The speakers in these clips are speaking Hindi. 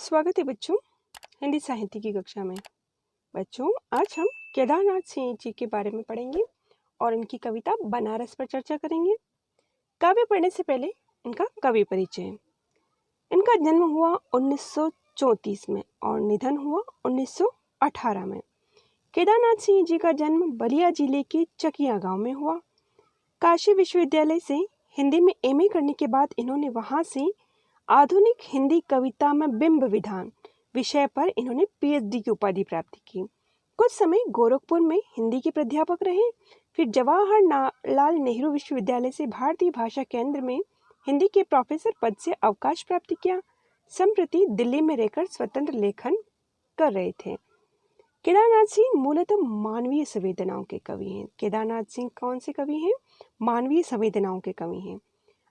स्वागत है बच्चों हिंदी साहित्य की कक्षा में। बच्चों आज हम केदारनाथ सिंह जी के बारे में पढ़ेंगे और इनकी कविता बनारस पर चर्चा करेंगे। काव्य पढ़ने से पहले इनका कवि परिचय। इनका जन्म हुआ 1934 में और निधन हुआ 1918 में। केदारनाथ सिंह जी का जन्म बलिया जिले के चकिया गांव में हुआ। काशी विश्वविद्यालय से हिंदी में एमए करने के बाद इन्होंने वहां से आधुनिक हिंदी कविता में बिंब विधान विषय पर इन्होंने पीएचडी की उपाधि प्राप्त की। कुछ समय गोरखपुर में हिंदी के प्राध्यापक रहे। फिर जवाहरलाल नेहरू विश्वविद्यालय से भारतीय भाषा केंद्र में हिंदी के प्रोफेसर पद से अवकाश प्राप्त किया। संप्रति दिल्ली में रहकर स्वतंत्र लेखन कर रहे थे। केदारनाथ सिंह मूलतः मानवीय संवेदनाओं के कवि हैं। केदारनाथ सिंह कौन से कवि हैं? मानवीय संवेदनाओं के कवि हैं।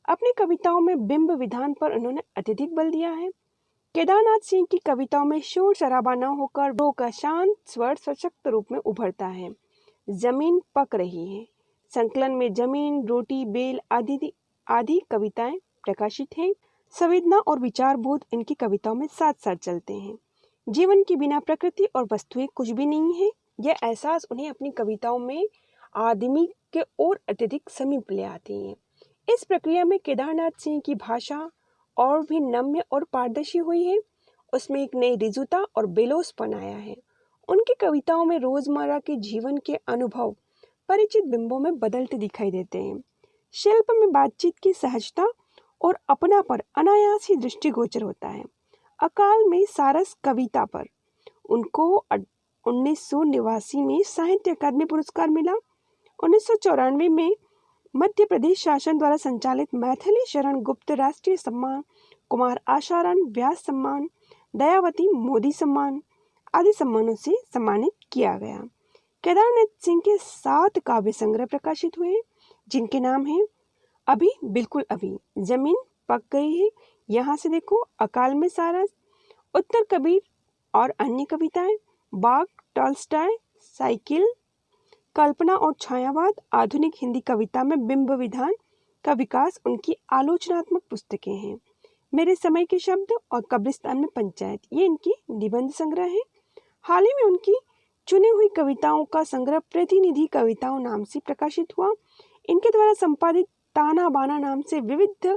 अपनी कविताओं में बिंब विधान पर उन्होंने अत्यधिक बल दिया है। केदारनाथ सिंह की कविताओं में शोर शराबा न होकर रो का शांत स्वर सशक्त रूप में उभरता है। जमीन पक रही है संकलन में जमीन रोटी बेल आदि कविताएं प्रकाशित हैं। संवेदना और विचार बोध इनकी कविताओं में साथ साथ चलते हैं। जीवन के बिना प्रकृति और वस्तुएं कुछ भी नहीं है, यह एहसास उन्हें अपनी कविताओं में आदमी के और अत्यधिक समीप ले आती है। इस प्रक्रिया में केदारनाथ सिंह की भाषा और भी नम्य और पारदर्शी हुई है। उसमें एक नई रिजुता और बेलोसपन आया है। उनकी कविताओं में रोजमर्रा के जीवन के अनुभव परिचित बिंबों में बदलते दिखाई देते हैं। शिल्प में बातचीत की सहजता और अपनापन अनायास ही दृष्टिगोचर होता है। अकाल में सारस कविता पर उनको 1989 में साहित्य अकादमी पुरस्कार मिला। 1994 में मध्य प्रदेश शासन द्वारा संचालित मैथिली शरण गुप्त राष्ट्रीय सम्मान, कुमार आशारण व्यास सम्मान, दयावती मोदी सम्मान आदि सम्मानों से सम्मानित किया गया। केदारनाथ सिंह के 7 काव्य संग्रह प्रकाशित हुए जिनके नाम हैं अभी बिल्कुल अभी, जमीन पक गई है, यहाँ से देखो, अकाल में सारस, उत्तर कबीर और अन्य कविताएं, बाग, टॉल्स्टॉय, साइकिल, कल्पना और छायावाद, आधुनिक हिंदी कविता में बिंब विधान का विकास उनकी आलोचनात्मक पुस्तकें हैं। मेरे समय के शब्द और कब्रिस्तान में पंचायत, ये इनकी निबंध संग्रह है। हाल ही में उनकी चुनी हुई कविताओं का संग्रह प्रतिनिधि कविताओं नाम से प्रकाशित हुआ। इनके द्वारा संपादित ताना बाना नाम से विविध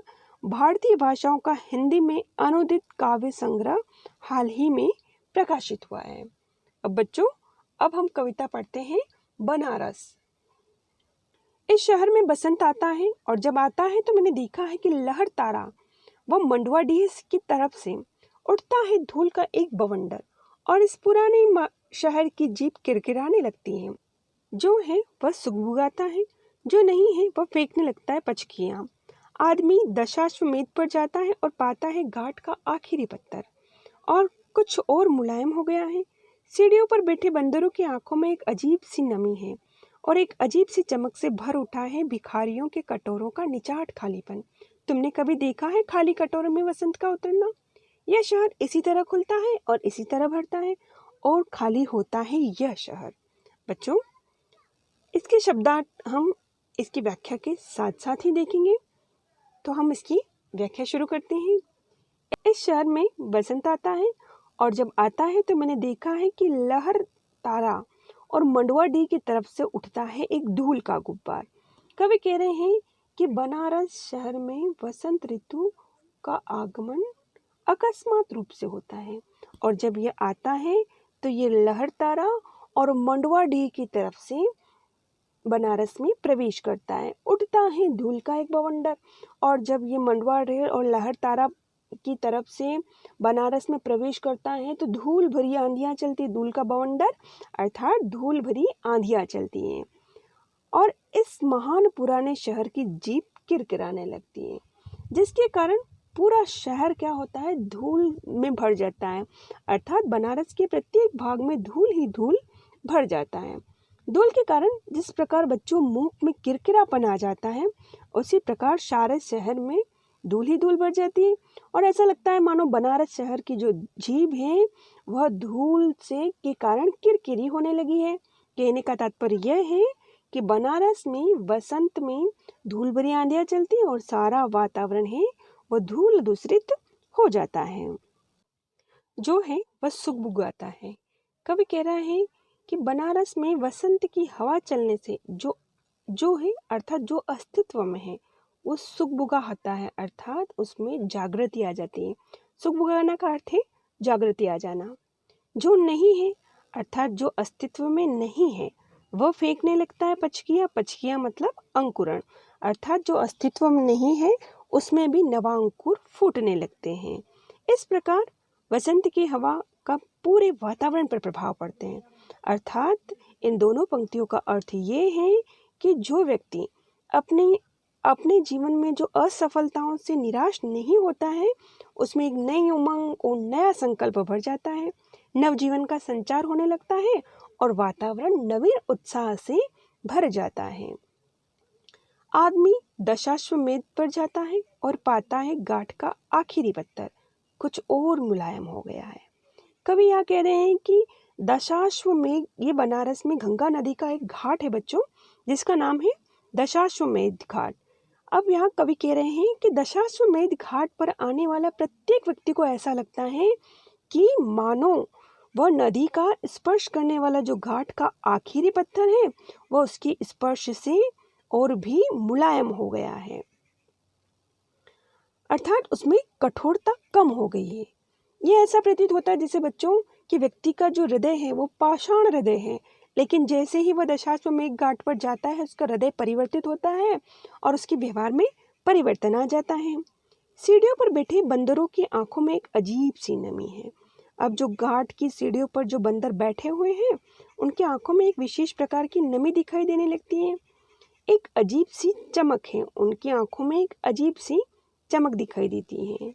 भारतीय भाषाओं का हिंदी में अनुदित काव्य संग्रह हाल ही में प्रकाशित हुआ है। अब बच्चों, अब हम कविता पढ़ते हैं बनारस। इस शहर में बसंत आता है और जब आता है तो मैंने देखा है कि लहर तारा व मंडुआडीह की तरफ से उठता है धूल का एक बवंडर और इस पुराने शहर की जीप किरकिराने लगती है। जो है वह सुगबुगाता है, जो नहीं है वह फेंकने लगता है पचकियां। आदमी दशाश्वमेध पर जाता है और पाता है घाट का आखिरी पत्थर और कुछ और मुलायम हो गया है। सीढ़ियों पर बैठे बंदरों की आंखों में एक अजीब सी नमी है और एक अजीब सी चमक से भर उठा है भिखारियों के कटोरों का निचाट खालीपन। तुमने कभी देखा है खाली कटोरों में वसंत का उतरना? यह शहर इसी तरह खुलता है और इसी तरह भरता है और खाली होता है यह शहर। बच्चों, इसके शब्दार्थ हम इसकी व्याख्या के साथ साथ ही देखेंगे, तो हम इसकी व्याख्या शुरू करते हैं। इस शहर में बसंत आता है और जब आता है तो मैंने देखा है कि लहर तारा और मंडुआडीह की तरफ से उठता है एक धूल का गुब्बार। कवि कह रहे हैं कि बनारस शहर में वसंत ऋतु का आगमन अकस्मात रूप से होता है और जब यह आता है तो ये लहर तारा और मंडुआडीह की तरफ से बनारस में प्रवेश करता है। उठता है धूल का एक बवंडर और जब ये मंडुआडीह और लहर तारा की तरफ से बनारस में प्रवेश करता है तो धूल भरी आंधियां चलती, धूल का बवंडर अर्थात धूल भरी आंधियां चलती हैं और इस महान पुराने शहर की जीप किरकिराने लगती है, जिसके कारण पूरा शहर क्या होता है, धूल में भर जाता है। अर्थात बनारस के प्रत्येक भाग में धूल ही धूल भर जाता है। धूल के कारण जिस प्रकार बच्चों मुंह में किरकिरापन आ जाता है, उसी प्रकार सारे शहर में धूल ही धूल भर जाती है और ऐसा लगता है मानो बनारस शहर की जो जीभ है वह धूल से के कारण किरकिरी होने लगी है। कहने का तात्पर्य यह है कि बनारस में बसंत में धूल भरी आंधियां चलती और सारा वातावरण है वह धूल दूषित हो जाता है। जो है वह सुगबुगाता है। कवि कह रहा है कि बनारस में वसंत की हवा चलने से जो है अर्थात जो अस्तित्व में है वो सुगबुगाता है, अर्थात उसमें जागृति आ जाती है। सुगबुगाना का अर्थ है जागृति आ जाना। जो नहीं है अर्थात जो अस्तित्व में नहीं है वह फेंकने लगता है पचकिया। पचकिया मतलब अंकुरण, अर्थात जो अस्तित्व में नहीं है उसमें भी नवा अंकुर फूटने लगते हैं। इस प्रकार वसंत की हवा का पूरे वातावरण पर प्रभाव पड़ते हैं। अर्थात इन दोनों पंक्तियों का अर्थ ये है कि जो व्यक्ति अपने जीवन में जो असफलताओं से निराश नहीं होता है उसमें एक नई उमंग और नया संकल्प भर जाता है, नवजीवन का संचार होने लगता है और वातावरण नवीन उत्साह से भर जाता है। आदमी दशाश्वमेध पर जाता है और पाता है घाट का आखिरी पत्थर कुछ और मुलायम हो गया है। कवि यहाँ कह रहे हैं कि दशाश्वमेध, ये बनारस में गंगा नदी का एक घाट है बच्चों, जिसका नाम है दशाश्वमेध घाट। अब यहाँ कवि कह रहे हैं कि दशाश्वमेध घाट पर आने वाला प्रत्येक व्यक्ति को ऐसा लगता है कि मानो वह नदी का स्पर्श करने वाला जो घाट का आखिरी पत्थर है वह उसके स्पर्श से और भी मुलायम हो गया है, अर्थात उसमें कठोरता कम हो गई है। ये ऐसा प्रतीत होता है जैसे बच्चों कि व्यक्ति का जो हृदय है वो पाषाण हृदय है, लेकिन जैसे ही वह दशाश्वमेध घाट पर जाता है उसका हृदय परिवर्तित होता है और उसके व्यवहार में परिवर्तन आ जाता है। सीढ़ियों पर बैठे बंदरों की आंखों में एक अजीब सी नमी है। अब जो घाट की सीढ़ियों पर जो बंदर बैठे हुए हैं उनकी आंखों में एक विशेष प्रकार की नमी दिखाई देने लगती है, एक अजीब सी चमक है, उनकी आंखों में एक अजीब सी चमक दिखाई देती है।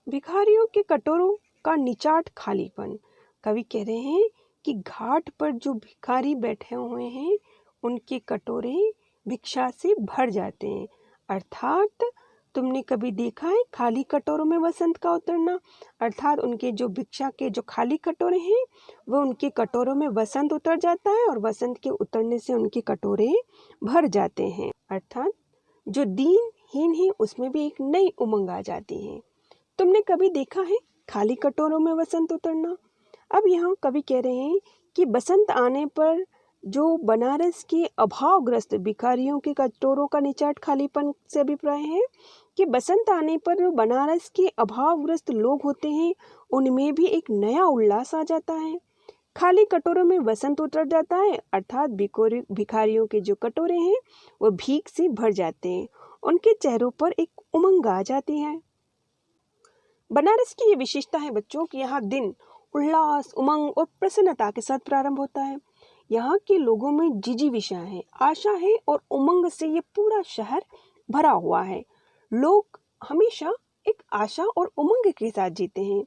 भिखारियों के कटोरों का निचाट खालीपन। कवि कह रहे हैं कि घाट पर जो भिखारी बैठे हुए हैं उनके कटोरे भिक्षा से भर जाते हैं, अर्थात तुमने कभी देखा है खाली कटोरों में वसंत का उतरना, अर्थात उनके जो भिक्षा के जो खाली कटोरे हैं वो उनके कटोरों में वसंत उतर जाता है और वसंत के उतरने से उनके कटोरे भर जाते हैं, अर्थात जो दीनहीन है उसमें भी एक नई उमंग आ जाती है। तुमने कभी देखा है खाली कटोरों में वसंत उतरना। अब यहाँ कवि कह रहे हैं कि बसंत आने पर जो बनारस के अभावग्रस्त भिखारियों के कटोरों का निचाट खालीपन से अभिप्राय है कि बसंत आने पर जो बनारस के अभावग्रस्त लोग होते हैं उनमें भी एक नया उल्लास आ जाता है। खाली कटोरों में वसंत उतर जाता है, अर्थात भिखारियों के जो कटोरे हैं वो भीख से भर जाते हैं, उनके चेहरों पर एक उमंग आ जाती है। बनारस की ये विशेषता है बच्चों कि यहाँ दिन उल्लास, उमंग और प्रसन्नता के साथ प्रारंभ होता है। यहाँ के लोगों में जिजीविषा है, आशा है और उमंग से ये पूरा शहर भरा हुआ है। लोग हमेशा एक आशा और उमंग के साथ जीते हैं।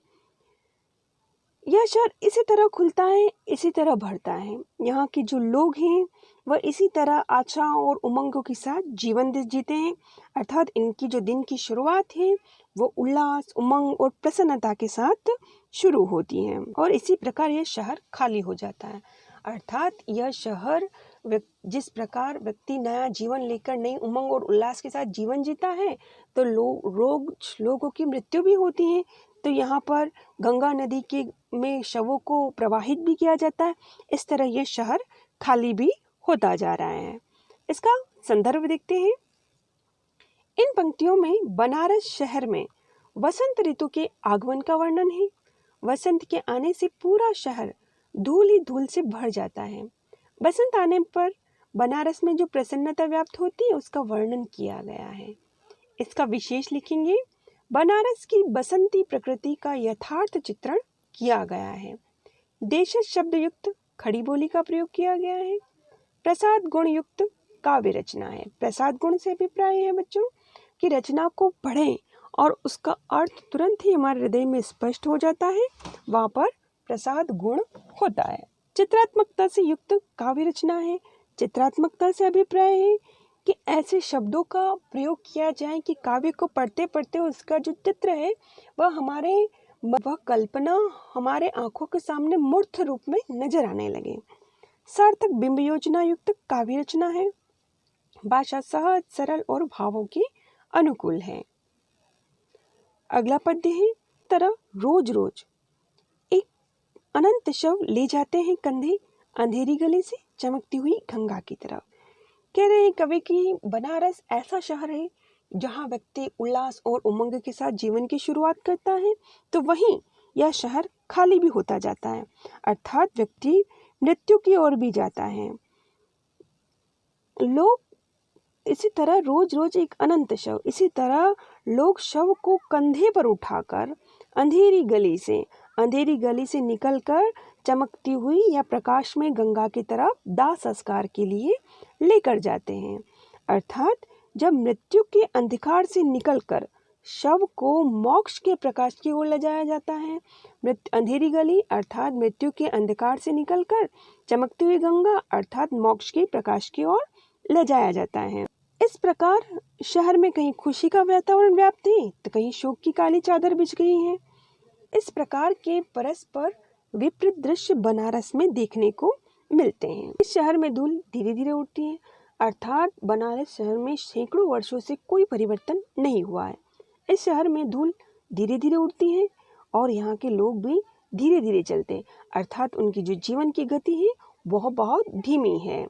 यह शहर इसी तरह खुलता है, इसी तरह भरता है। यहाँ के जो लोग हैं वह इसी तरह आशा और उमंगों के साथ जीवन जीते हैं, अर्थात इनकी जो दिन की शुरुआत है वो उल्लास, उमंग और प्रसन्नता के साथ शुरू होती है और इसी प्रकार यह शहर खाली हो जाता है। अर्थात यह शहर जिस प्रकार व्यक्ति नया जीवन लेकर नई उमंग और उल्लास के साथ जीवन जीता है तो लोगों की मृत्यु भी होती है, तो यहाँ पर गंगा नदी के में शवों को प्रवाहित भी किया जाता है। इस तरह यह शहर खाली भी होता जा रहा है। इसका संदर्भ देखते हैं। इन पंक्तियों में बनारस शहर में वसंत ऋतु के आगमन का वर्णन है। वसंत के आने से पूरा शहर धूल ही धूल से भर जाता है। बसंत आने पर बनारस में जो प्रसन्नता व्याप्त होती है उसका वर्णन किया गया है। इसका विशेष लिखेंगे, बनारस की बसंती प्रकृति का यथार्थ चित्रण किया गया है। देशज शब्द युक्त खड़ी बोली का प्रयोग किया गया है। प्रसाद गुण युक्त काव्य रचना है। प्रसाद गुण से अभिप्राय है बच्चों कि रचना को पढ़ें और उसका अर्थ तुरंत ही हमारे हृदय में स्पष्ट हो जाता है, वहाँ पर प्रसाद गुण होता है। चित्रात्मकता से युक्त काव्य रचना है। चित्रात्मकता से अभिप्राय है कि ऐसे शब्दों का प्रयोग किया जाए कि काव्य को पढ़ते पढ़ते उसका जो चित्र है वह कल्पना हमारे आंखों के सामने मूर्त रूप में नजर आने लगे। सार्थक बिंब योजना युक्त काव्य रचना है। भाषा सहज, सरल और भावों के अनुकूल है। अगला पद्य है, तरह रोज रोज एक अनंत शव ले जाते हैं कंधे अंधेरी गली से चमकती हुई गंगा की तरफ। कह रहे हैं कवि कि बनारस ऐसा शहर है जहाँ व्यक्ति उल्लास और उमंग के साथ जीवन की शुरुआत करता है, तो वहीं यह शहर खाली भी होता जाता है, अर्थात व्यक्ति मृत्यु की ओर भी जाता है। लोग इसी तरह रोज रोज एक अनंत शव, इसी तरह लोग शव को कंधे पर उठाकर अंधेरी गली से निकलकर चमकती हुई या प्रकाश में गंगा की तरफ दाह संस्कार के लिए लेकर जाते हैं। अर्थात जब मृत्यु के अंधकार से निकलकर शव को मोक्ष के प्रकाश की ओर ले जाया जाता है। अंधेरी गली अर्थात मृत्यु के अंधकार से निकलकर चमकती हुई गंगा अर्थात मोक्ष के प्रकाश की ओर ले जाया जाता है। इस प्रकार शहर में कहीं खुशी का वातावरण व्याप्त है तो कहीं शोक की काली चादर बिछ गई है। इस प्रकार के परस्पर विपरीत दृश्य बनारस में देखने को मिलते हैं। इस शहर में धूल धीरे धीरे उठती है, अर्थात बनारस शहर में सैकड़ों वर्षों से कोई परिवर्तन नहीं हुआ है। इस शहर में धूल धीरे धीरे उठती है और यहाँ के लोग भी धीरे धीरे चलते हैं, अर्थात उनकी जो जीवन की गति है वह बहुत धीमी है।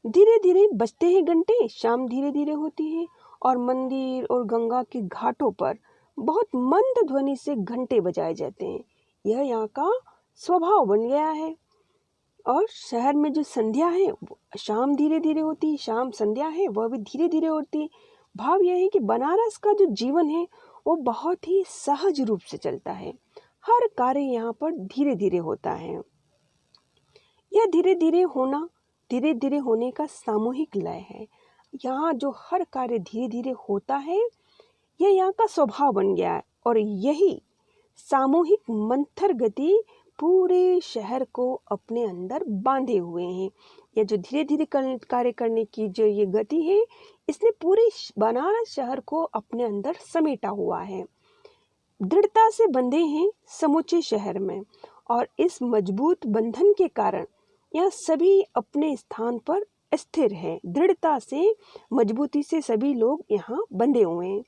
धीरे धीरे बजते हैं घंटे, शाम धीरे धीरे होती है और मंदिर और गंगा के घाटों पर बहुत मंद ध्वनि से घंटे बजाए जाते हैं। यह यहाँ का स्वभाव बन गया है। और शहर में जो संध्या है शाम धीरे धीरे होती है, शाम संध्या है वह भी धीरे धीरे होती है। भाव यह है कि बनारस का जो जीवन है वो बहुत ही सहज रूप से चलता है। हर कार्य यहाँ पर धीरे धीरे होता है। यह धीरे धीरे होने का सामूहिक लय है। यहाँ जो हर कार्य धीरे धीरे होता है यह यहाँ का स्वभाव बन गया है और यही सामूहिक मंथर गति पूरे शहर को अपने अंदर बांधे हुए हैं। यह जो धीरे धीरे कार्य करने की जो ये गति है इसने पूरे बनारस शहर को अपने अंदर समेटा हुआ है, दृढ़ता से बंधे हैं समूचे शहर में। और इस मजबूत बंधन के कारण यह सभी अपने स्थान पर स्थिर है। दृढ़ता से मजबूती से सभी लोग यहाँ बंधे हुए हैं,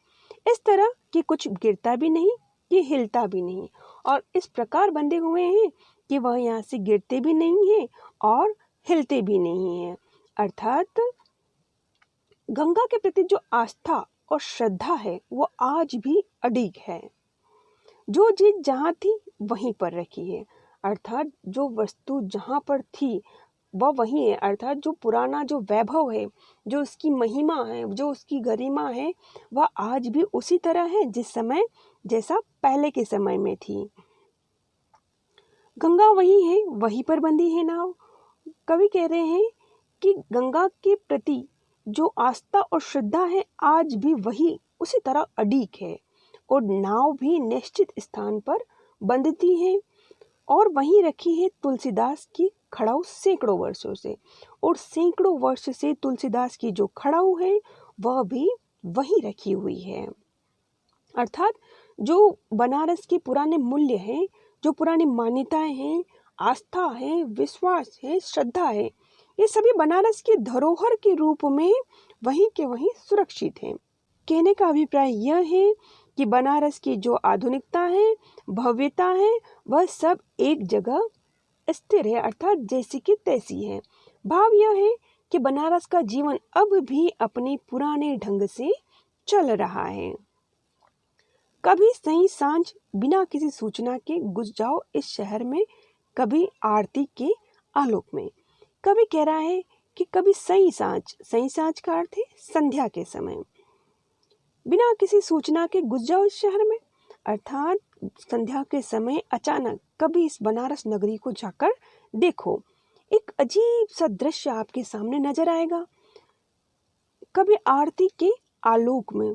इस तरह कि कुछ गिरता भी नहीं कि हिलता भी नहीं, और इस प्रकार बंधे हुए हैं कि वह यहाँ से गिरते भी नहीं हैं और हिलते भी नहीं हैं। अर्थात गंगा के प्रति जो आस्था और श्रद्धा है वो आज भी अडिग है। जो चीज जहाँ थी वहीं पर रखी है, अर्थात जो वस्तु जहाँ पर थी वह वही है। अर्थात जो पुराना जो वैभव है, जो उसकी महिमा है, जो उसकी गरिमा है, वह आज भी उसी तरह है जिस समय जैसा पहले के समय में थी। गंगा वही है, वहीं पर बंधी है नाव। कवि कह रहे हैं कि गंगा के प्रति जो आस्था और श्रद्धा है आज भी वही उसी तरह अडिग है और नाव भी निश्चित स्थान पर बंधती है और वहीं रखी है तुलसीदास की खड़ाऊ सैकड़ों वर्षों से, और सैकड़ों वर्ष से तुलसीदास की जो खड़ाऊ है वह भी वहीं रखी हुई है। अर्थात जो बनारस के पुराने मूल्य हैं, जो पुरानी मान्यताएं हैं, आस्था है, विश्वास है, श्रद्धा है, ये सभी बनारस की धरोहर के रूप में वहीं के वहीं सुरक्षित हैं। कहने का अभिप्राय यह है कि बनारस की जो आधुनिकता है, भव्यता है, वह सब एक जगह स्थिर है, अर्थात जैसी की तैसी है। भाव यह है कि बनारस का जीवन अब भी अपने पुराने ढंग से चल रहा है। कभी सही सांझ बिना किसी सूचना के घुस जाओ इस शहर में, कभी आरती के आलोक में। कभी कह रहा है कि कभी सही सांझ का अर्थ है संध्या के समय, बिना किसी सूचना के घुस जाओ इस शहर में, अर्थात संध्या के समय अचानक कभी इस बनारस नगरी को जाकर देखो, एक अजीब सा दृश्य आपके सामने नजर आएगा। कभी आरती के आलोक में,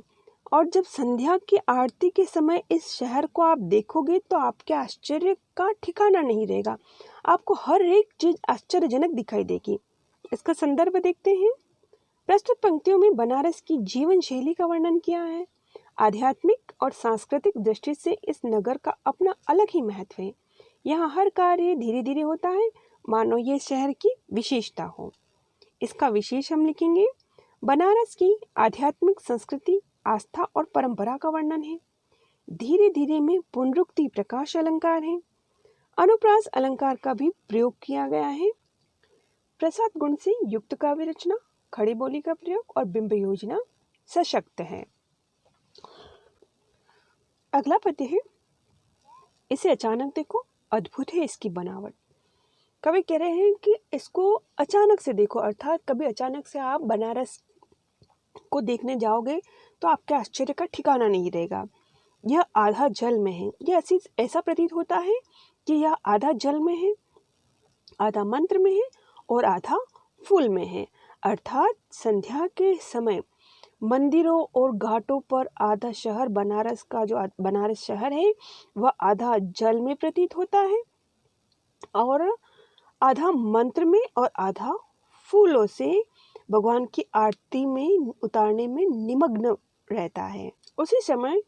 और जब संध्या की आरती के समय इस शहर को आप देखोगे तो आपके आश्चर्य का ठिकाना नहीं रहेगा। आपको हर एक चीज आश्चर्यजनक दिखाई देगी। इसका संदर्भ देखते हैं। प्रस्तुत पंक्तियों में बनारस की जीवन शैली का वर्णन किया है। आध्यात्मिक और सांस्कृतिक दृष्टि से इस नगर का अपना अलग ही महत्व है। यहाँ हर कार्य धीरे धीरे होता है, मानो ये शहर की विशेषता हो। इसका विशेष हम लिखेंगे। बनारस की आध्यात्मिक संस्कृति, आस्था और परंपरा का वर्णन है। धीरे धीरे में पुनरुक्ति प्रकाश अलंकार है। अनुप्रास अलंकार का भी प्रयोग किया गया है। प्रसाद गुण से युक्त काव्य रचना, खड़ी बोली का प्रयोग और बिंब योजना सशक्त है। अगला पद्य है, इसे अचानक देखो, अद्भुत है इसकी बनावट। कवि कह रहे हैं कि इसको अचानक से देखो, अर्थात कभी अचानक से आप बनारस को देखने जाओगे तो आपके आश्चर्य का ठिकाना नहीं रहेगा। यह आधा जल में है। यह ऐसा प्रतीत होता है कि यह आधा जल में है, आधा मंत्र में है और आधा फूल में है। अर्थात संध्या के समय मंदिरों और घाटों पर आधा शहर, बनारस का जो बनारस शहर है वह आधा जल में प्रतीत होता है और आधा मंत्र में और आधा फूलों से भगवान की आरती में उतारने में निमग्न रहता है। उसी समय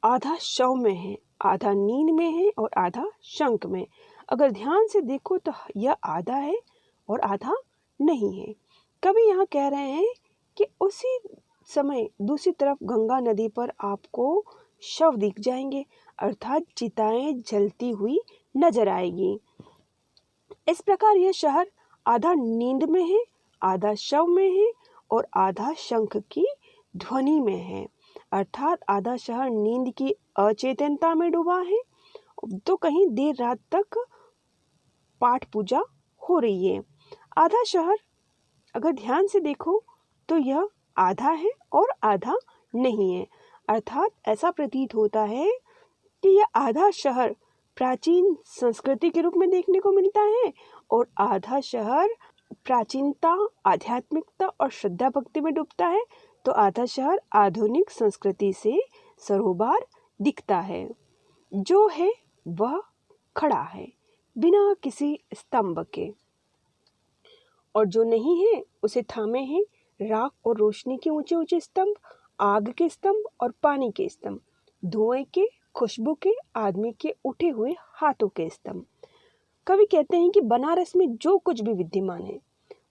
आधा शव में है, आधा नींद में है और आधा शंख में। अगर ध्यान से देखो तो यह आधा है और आधा नहीं है। कवि यहाँ कह रहे हैं कि उसी समय दूसरी तरफ गंगा नदी पर आपको शव दिख जाएंगे, अर्थात चिताएं जलती हुई नजर आएगी। इस प्रकार यह शहर आधा नींद में है, आधा शव में है और आधा शंख की ध्वनि में है। अर्थात आधा शहर नींद की अचेतनता में डूबा है तो कहीं देर रात तक पाठ पूजा हो रही है। आधा शहर अगर ध्यान से देखो तो यह आधा है और आधा नहीं है। अर्थात ऐसा प्रतीत होता है कि यह आधा शहर प्राचीन संस्कृति के रूप में देखने को मिलता है और आधा शहर प्राचीनता, आध्यात्मिकता और श्रद्धा भक्ति में डूबता है, तो आधा शहर आधुनिक संस्कृति से सरोबार दिखता है। जो है वह खड़ा है बिना किसी स्तंभ के और जो नहीं है उसे थामे हैं राख और रोशनी के ऊंचे ऊंचे स्तंभ, आग के स्तंभ और पानी के स्तंभ, धुएं के, खुशबू के, आदमी के उठे हुए हाथों के स्तंभ। कवि कहते हैं कि बनारस में जो कुछ भी विद्यमान है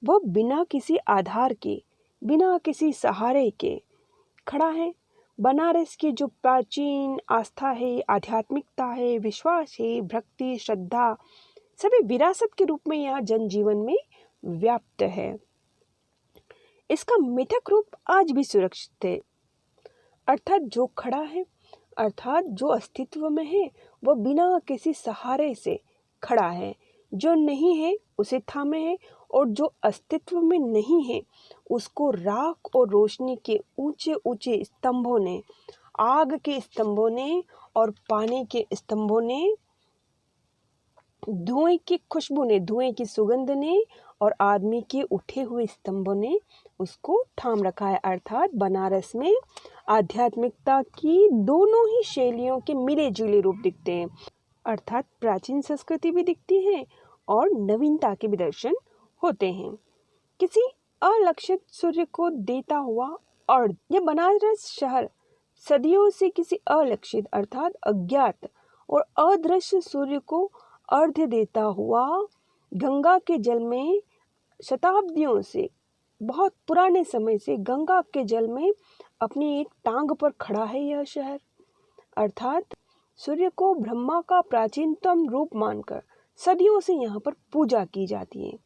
वह बिना किसी आधार के, बिना किसी सहारे के खड़ा है। बनारस की जो प्राचीन आस्था है, आध्यात्मिकता है, विश्वास है, भक्ति, श्रद्धा, सभी विरासत के रूप में यहाँ जनजीवन में व्याप्त है। इसका मिथक रूप आज भी सुरक्षित है। अर्थात जो खड़ा है, अर्थात जो अस्तित्व में है वह बिना किसी सहारे से खड़ा है। जो नहीं है उसे थामे है और जो अस्तित्व में नहीं है उसको राख और रोशनी के ऊंचे ऊंचे स्तंभों ने, आग के स्तंभों ने और पानी के स्तंभों ने, धुएं की खुशबू ने, धुएं की सुगंध ने और आदमी के उठे हुए स्तंभों ने उसको थाम रखा है। अर्थात बनारस में आध्यात्मिकता की दोनों ही शैलियों के मिले जुले रूप दिखते हैं। अर्थात प्राचीन संस्कृति भी दिखती है और नवीनता के भी दर्शन होते हैं। किसी अलक्षित सूर्य को देता हुआ अर्घ, यह बनारस शहर सदियों से किसी अलक्षित अर्थात अज्ञात और अदृश्य सूर्य को अर्घ्य देता हुआ गंगा के जल में शताब्दियों से, बहुत पुराने समय से गंगा के जल में अपनी एक टांग पर खड़ा है यह शहर। अर्थात सूर्य को ब्रह्मा का प्राचीनतम रूप मानकर सदियों से यहाँ पर पूजा की जाती है।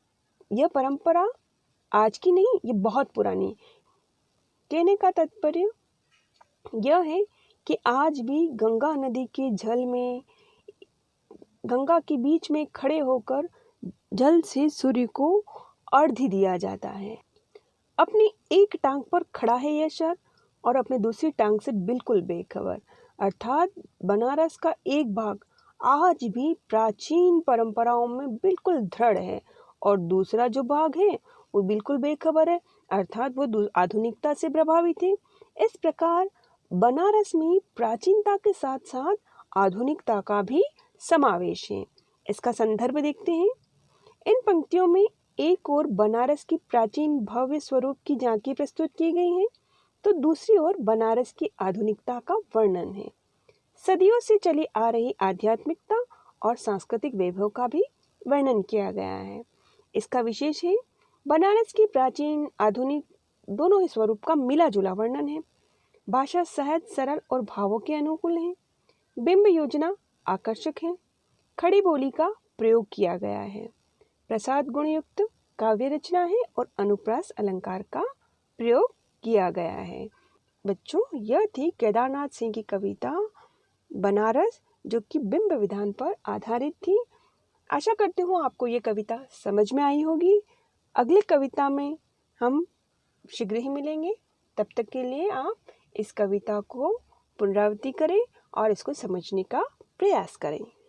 यह परंपरा आज की नहीं, ये बहुत पुरानी। कहने का तात्पर्य यह है कि आज भी गंगा नदी के जल में, गंगा के बीच में खड़े होकर जल से सूर्य को अर्घ्य दिया जाता है। अपनी एक टांग पर खड़ा है यह शहर और अपने दूसरी टांग से बिल्कुल बेखबर। अर्थात बनारस का एक भाग आज भी प्राचीन परंपराओं में बिल्कुल दृढ़ है और दूसरा जो भाग है वो बिल्कुल बेखबर है, अर्थात वो आधुनिकता से प्रभावित है। इस प्रकार बनारस में प्राचीनता के साथ साथ आधुनिकता का भी समावेश है। इसका संदर्भ देखते हैं। इन पंक्तियों में एक ओर बनारस की प्राचीन भव्य स्वरूप की झांकी प्रस्तुत की गई है तो दूसरी ओर बनारस की आधुनिकता का वर्णन है। सदियों से चली आ रही आध्यात्मिकता और सांस्कृतिक वैभव का भी वर्णन किया गया है। इसका विशेष है बनारस की प्राचीन आधुनिक दोनों ही स्वरूप का मिला जुला वर्णन है। भाषा सहज, सरल और भावों के अनुकूल है। बिंब योजना आकर्षक है। खड़ी बोली का प्रयोग किया गया है। प्रसाद गुणयुक्त काव्य रचना है और अनुप्रास अलंकार का प्रयोग किया गया है। बच्चों, यह थी केदारनाथ सिंह की कविता बनारस, जो कि बिंब विधान पर आधारित थी। आशा करती हूँ आपको ये कविता समझ में आई होगी। अगली कविता में हम शीघ्र ही मिलेंगे। तब तक के लिए आप इस कविता को पुनरावृत्ति करें और इसको समझने का प्रयास करें।